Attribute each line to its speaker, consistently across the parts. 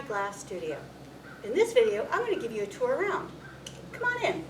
Speaker 1: glass studio. In this video, I'm going to give you a tour around. Come on in.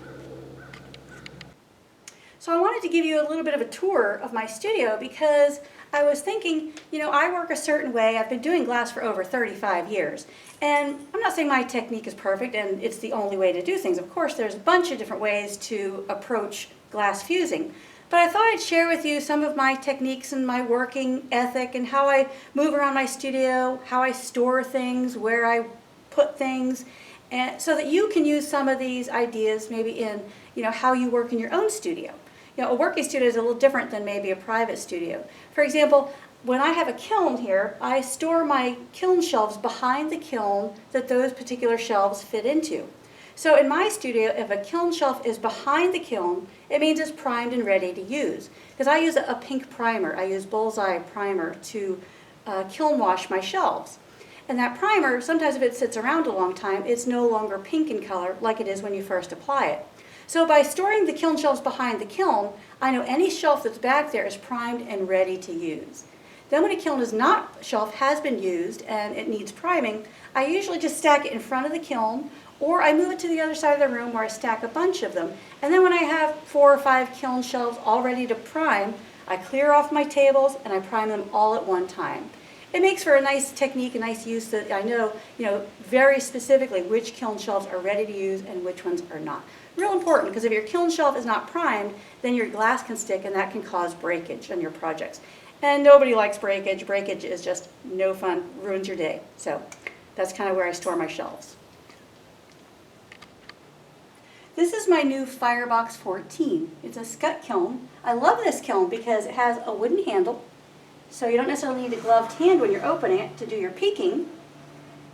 Speaker 1: So I wanted to give you a little bit of a tour of my studio because I was thinking, I work a certain way. I've been doing glass for over 35 years. And I'm not saying my technique is perfect and it's the only way to do things. Of course, there's a bunch of different ways to approach glass fusing. But I thought I'd share with you some of my techniques and my working ethic and how I move around my studio, how I store things, where I put things, and so that you can use some of these ideas maybe in how you work in your own studio. A working studio is a little different than maybe a private studio. For example, when I have a kiln here, I store my kiln shelves behind the kiln that those particular shelves fit into. So in my studio, if a kiln shelf is behind the kiln, it means it's primed and ready to use. Because I use a pink primer. I use Bullseye primer to kiln wash my shelves. And that primer, sometimes if it sits around a long time, it's no longer pink in color like it is when you first apply it. So by storing the kiln shelves behind the kiln, I know any shelf that's back there is primed and ready to use. Then when a kiln shelf has been used and it needs priming, I usually just stack it in front of the kiln, or I move it to the other side of the room where I stack a bunch of them. And then when I have 4 or 5 kiln shelves all ready to prime, I clear off my tables and I prime them all at one time. It makes for a nice technique, a nice use that I know, very specifically which kiln shelves are ready to use and which ones are not. Real important, because if your kiln shelf is not primed, then your glass can stick and that can cause breakage on your projects. And nobody likes breakage. Breakage is just no fun, ruins your day. So that's kind of where I store my shelves. This is my new Firebox 14. It's a scut kiln. I love this kiln because it has a wooden handle, so you don't necessarily need a gloved hand when you're opening it to do your peeking.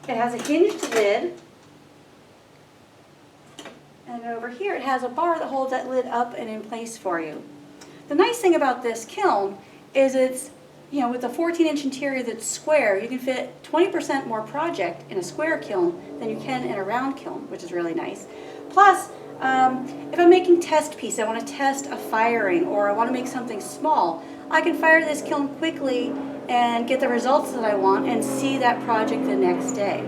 Speaker 1: It has a hinged lid, and over here it has a bar that holds that lid up and in place for you. The nice thing about this kiln is it's, with a 14-inch interior that's square, you can fit 20% more project in a square kiln than you can in a round kiln, which is really nice. Plus, if I'm making test pieces, I want to test a firing or I want to make something small, I can fire this kiln quickly and get the results that I want and see that project the next day.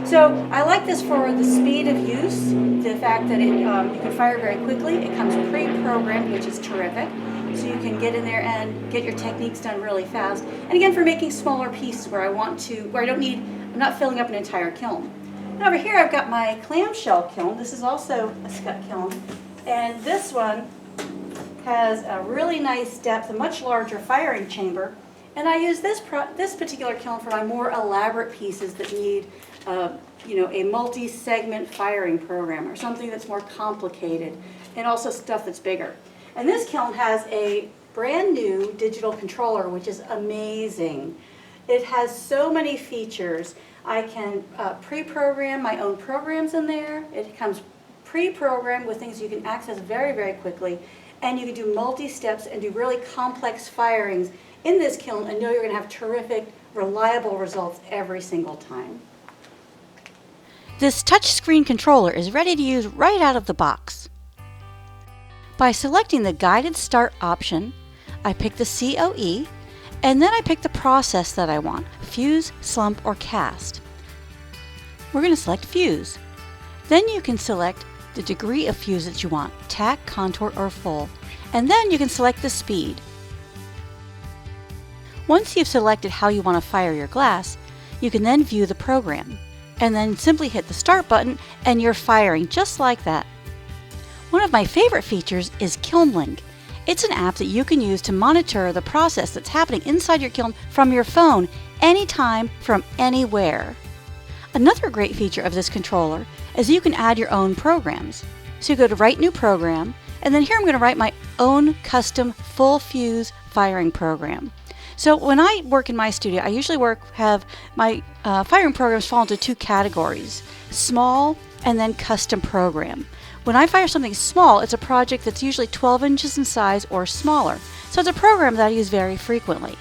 Speaker 1: So I like this for the speed of use, the fact that you can fire very quickly. It comes pre-programmed, which is terrific. So you can get in there and get your techniques done really fast. And again, for making smaller pieces where I'm not filling up an entire kiln. And over here I've got my clamshell kiln. This is also a scut kiln. And this one has a really nice depth, a much larger firing chamber. And I use this particular kiln for my more elaborate pieces that need a multi-segment firing program or something that's more complicated, and also stuff that's bigger. And this kiln has a brand new digital controller, which is amazing. It has so many features. I can pre-program my own programs in there. It comes pre-programmed with things you can access very, very quickly. And you can do multi-steps and do really complex firings in this kiln and know you're going to have terrific, reliable results every single time. This touchscreen controller is ready to use right out of the box. By selecting the guided start option, I pick the COE, and then I pick the process that I want, fuse, slump, or cast. We're going to select fuse. Then you can select the degree of fuse that you want, tack, contour, or full, and then you can select the speed. Once you've selected how you want to fire your glass, you can then view the program, and then simply hit the start button and you're firing just like that. One of my favorite features is KilnLink. It's an app that you can use to monitor the process that's happening inside your kiln from your phone anytime from anywhere. Another great feature of this controller is you can add your own programs. So you go to Write New Program, and then here I'm going to write my own custom full fuse firing program. So when I work in my studio, I usually have my firing programs fall into 2 categories, small and then custom program. When I fire something small, it's a project that's usually 12 inches in size or smaller. So it's a program that I use very frequently.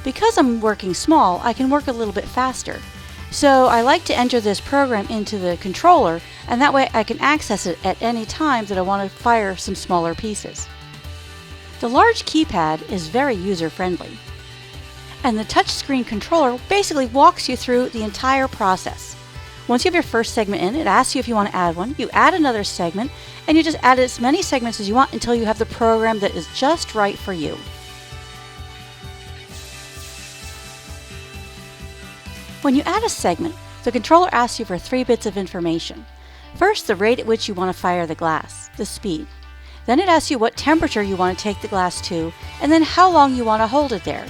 Speaker 1: Because I'm working small, I can work a little bit faster. So I like to enter this program into the controller, and that way I can access it at any time that I want to fire some smaller pieces. The large keypad is very user-friendly. And the touchscreen controller basically walks you through the entire process. Once you have your first segment in, it asks you if you want to add one. You add another segment, and you just add as many segments as you want until you have the program that is just right for you. When you add a segment, the controller asks you for 3 bits of information. First, the rate at which you want to fire the glass, the speed. Then it asks you what temperature you want to take the glass to, and then how long you want to hold it there.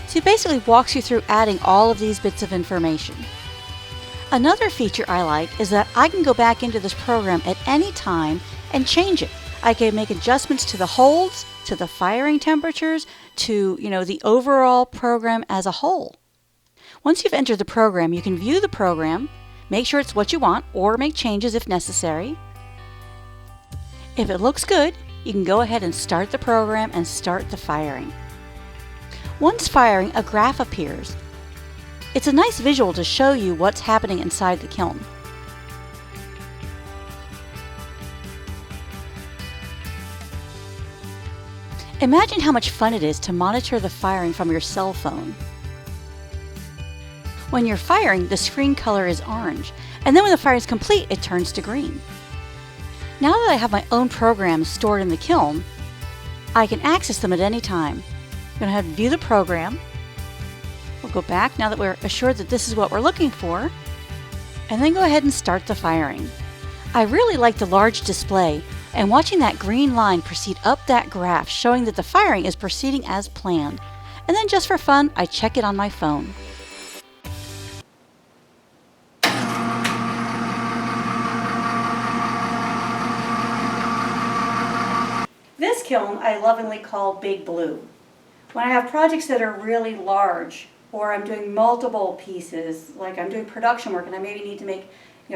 Speaker 1: So it basically walks you through adding all of these bits of information. Another feature I like is that I can go back into this program at any time and change it. I can make adjustments to the holds, to the firing temperatures, to the overall program as a whole. Once you've entered the program, you can view the program, make sure it's what you want, or make changes if necessary. If it looks good, you can go ahead and start the program and start the firing. Once firing, a graph appears. It's a nice visual to show you what's happening inside the kiln. Imagine how much fun it is to monitor the firing from your cell phone. When you're firing, the screen color is orange, and then when the fire is complete, it turns to green. Now that I have my own programs stored in the kiln, I can access them at any time. I'm going to have to view the program. We'll go back now that we're assured that this is what we're looking for, and then go ahead and start the firing. I really like the large display and watching that green line proceed up that graph showing that the firing is proceeding as planned. And then just for fun, I check it on my phone. This kiln I lovingly call Big Blue. When I have projects that are really large, or I'm doing multiple pieces, like I'm doing production work and I maybe need to make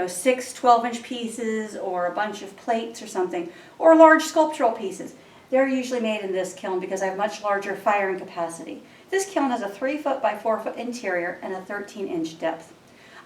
Speaker 1: 6 12-inch pieces or a bunch of plates or something, or large sculptural pieces, they're usually made in this kiln because I have much larger firing capacity. This kiln has a 3-foot by 4-foot interior and a 13-inch depth.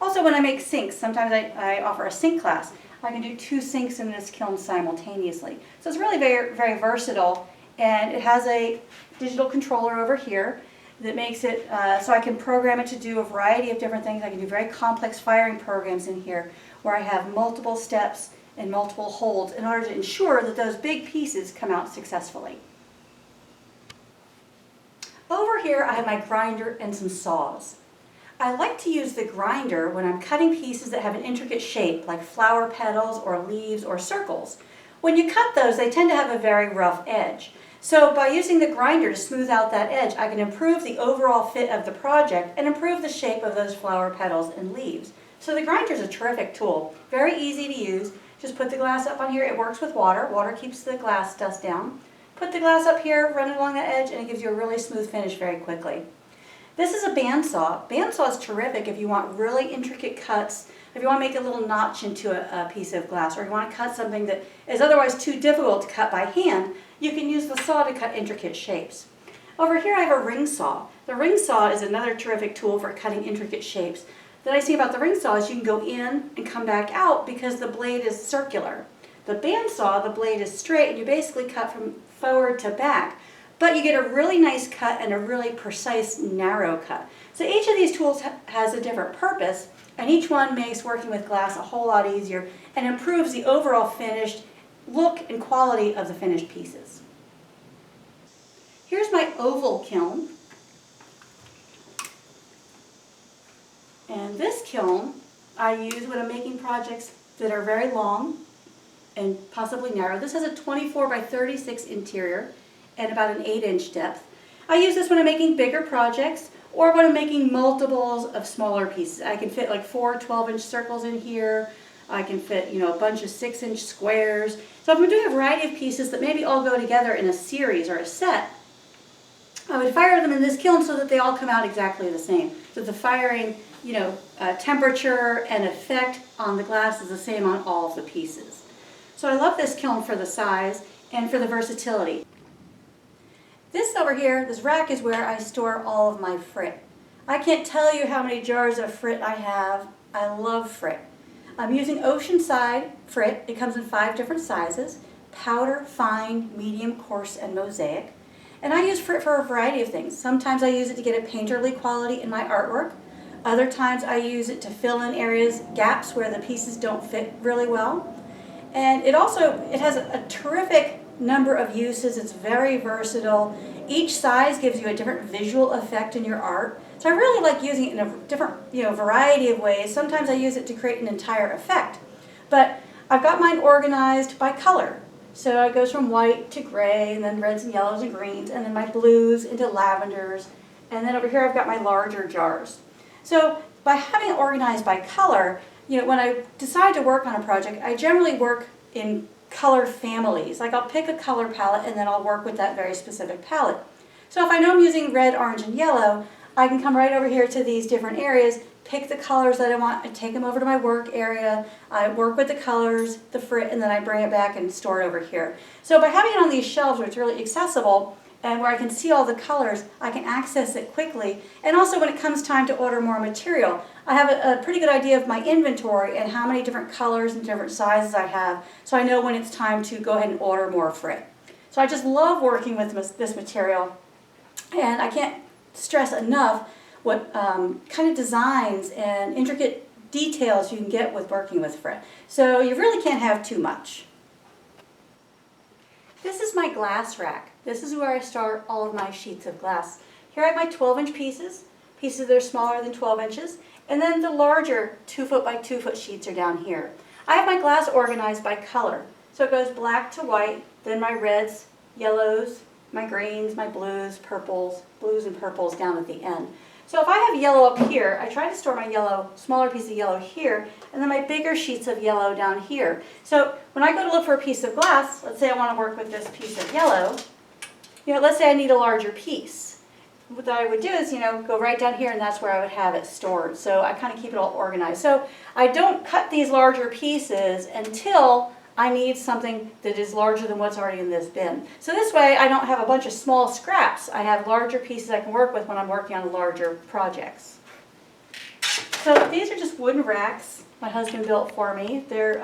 Speaker 1: Also, when I make sinks, sometimes I offer a sink class. I can do 2 sinks in this kiln simultaneously. So it's really very, very versatile, and it has a digital controller over here that makes it so I can program it to do a variety of different things. I can do very complex firing programs in here where I have multiple steps and multiple holds in order to ensure that those big pieces come out successfully. Over here I have my grinder and some saws. I like to use the grinder when I'm cutting pieces that have an intricate shape, like flower petals or leaves or circles. When you cut those, they tend to have a very rough edge. So by using the grinder to smooth out that edge, I can improve the overall fit of the project and improve the shape of those flower petals and leaves. So the grinder is a terrific tool, very easy to use. Just put the glass up on here. It works with water. Water keeps the glass dust down. Put the glass up here, run it along the edge, and it gives you a really smooth finish very quickly. This is a bandsaw. Bandsaw is terrific if you want really intricate cuts, if you want to make a little notch into a piece of glass, or you want to cut something that is otherwise too difficult to cut by hand. You can use the saw to cut intricate shapes. Over here I have a ring saw. The ring saw is another terrific tool for cutting intricate shapes. The nice thing about the ring saw is you can go in and come back out because the blade is circular. The bandsaw, the blade is straight and you basically cut from forward to back. But you get a really nice cut and a really precise, narrow cut. So each of these tools has a different purpose, and each one makes working with glass a whole lot easier and improves the overall finished look and quality of the finished pieces. Here's my oval kiln. And this kiln I use when I'm making projects that are very long and possibly narrow. This has a 24 by 36 interior and about an 8-inch depth. I use this when I'm making bigger projects or when I'm making multiples of smaller pieces. I can fit like 4 12-inch circles in here. I can fit, a bunch of 6-inch squares. So if I'm doing a variety of pieces that maybe all go together in a series or a set, I would fire them in this kiln so that they all come out exactly the same. So the firing, temperature and effect on the glass is the same on all of the pieces. So I love this kiln for the size and for the versatility. This over here, this rack, is where I store all of my frit. I can't tell you how many jars of frit I have. I love frit. I'm using Oceanside frit. It comes in 5 different sizes: powder, fine, medium, coarse, and mosaic. And I use frit for a variety of things. Sometimes I use it to get a painterly quality in my artwork. Other times I use it to fill in areas, gaps where the pieces don't fit really well. And it has a terrific number of uses. It's very versatile. Each size gives you a different visual effect in your art. So I really like using it in a different, variety of ways. Sometimes I use it to create an entire effect. But I've got mine organized by color. So it goes from white to gray, and then reds and yellows and greens, and then my blues into lavenders. And then over here I've got my larger jars. So by having it organized by color, when I decide to work on a project, I generally work in color families. Like I'll pick a color palette and then I'll work with that very specific palette. So if I know I'm using red, orange, and yellow, I can come right over here to these different areas, pick the colors that I want, I take them over to my work area, I work with the colors, the frit, and then I bring it back and store it over here. So by having it on these shelves where it's really accessible and where I can see all the colors, I can access it quickly. And also when it comes time to order more material, I have a pretty good idea of my inventory and how many different colors and different sizes I have, so I know when it's time to go ahead and order more frit. So I just love working with this material, and I can't stress enough what kind of designs and intricate details you can get with working with frit. So you really can't have too much. This is my glass rack. This is where I store all of my sheets of glass. Here I have my 12-inch pieces that are smaller than 12 inches, and then the larger 2-foot by 2-foot sheets are down here. I have my glass organized by color. So it goes black to white, then my reds, yellows, my greens, my blues, purples, blues and purples down at the end. So if I have yellow up here, I try to store my yellow, smaller piece of yellow here, and then my bigger sheets of yellow down here. So when I go to look for a piece of glass, let's say I want to work with this piece of yellow, let's say I need a larger piece. What I would do is, go right down here, and that's where I would have it stored. So I kind of keep it all organized. So I don't cut these larger pieces until I need something that is larger than what's already in this bin. So this way I don't have a bunch of small scraps. I have larger pieces I can work with when I'm working on larger projects. So these are just wooden racks my husband built for me. They're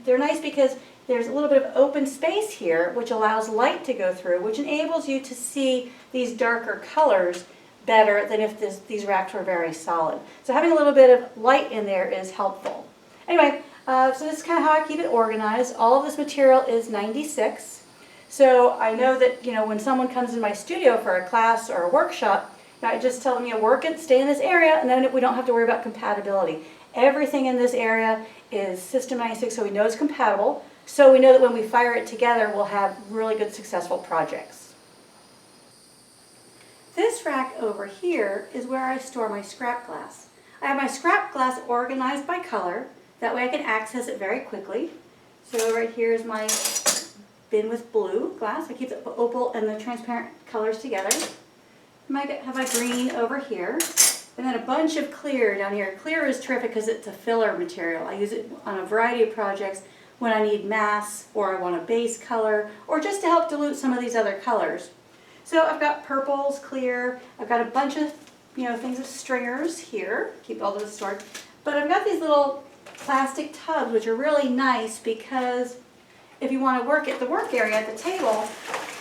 Speaker 1: nice because there's a little bit of open space here which allows light to go through, which enables you to see these darker colors better than if these racks were very solid. So having a little bit of light in there is helpful. Anyway, so this is kind of how I keep it organized. All of this material is 96. So I know that, when someone comes in my studio for a class or a workshop, I just tell them, work it, stay in this area, and then we don't have to worry about compatibility. Everything in this area is System 96, so we know it's compatible. So we know that when we fire it together, we'll have really good, successful projects. This rack over here is where I store my scrap glass. I have my scrap glass organized by color. That way I can access it very quickly. So right here is my bin with blue glass. I keep the opal and the transparent colors together. I have my green over here. And then a bunch of clear down here. Clear is terrific because it's a filler material. I use it on a variety of projects when I need mass or I want a base color or just to help dilute some of these other colors. So I've got purples, clear. I've got a bunch of things of stringers here. Keep all those stored. But I've got these little plastic tubs which are really nice because if you want to work at the work area at the table,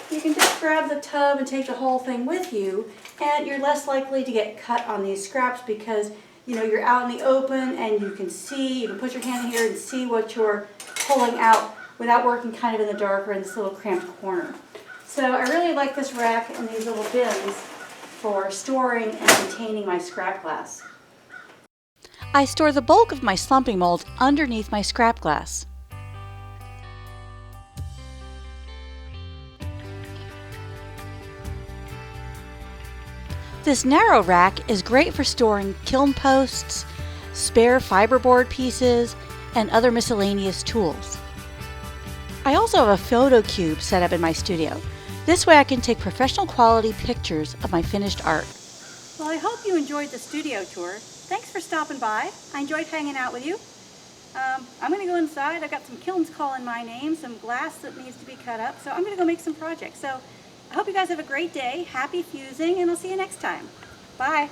Speaker 1: you can just grab the tub and take the whole thing with you, and you're less likely to get cut on these scraps because you're out in the open and you can put your hand in here and see what you're pulling out without working kind of in the dark or in this little cramped corner. So I really like this rack and these little bins for storing and containing my scrap glass.
Speaker 2: I store the bulk of my slumping molds underneath my scrap glass. This narrow rack is great for storing kiln posts, spare fiberboard pieces, and other miscellaneous tools. I also have a photo cube set up in my studio. This way I can take professional quality pictures of my finished art.
Speaker 1: Well, I hope you enjoyed the studio tour. Thanks for stopping by. I enjoyed hanging out with you. I'm going to go inside. I've got some kilns calling my name, some glass that needs to be cut up, so I'm going to go make some projects. So I hope you guys have a great day. Happy fusing, and I'll see you next time. Bye.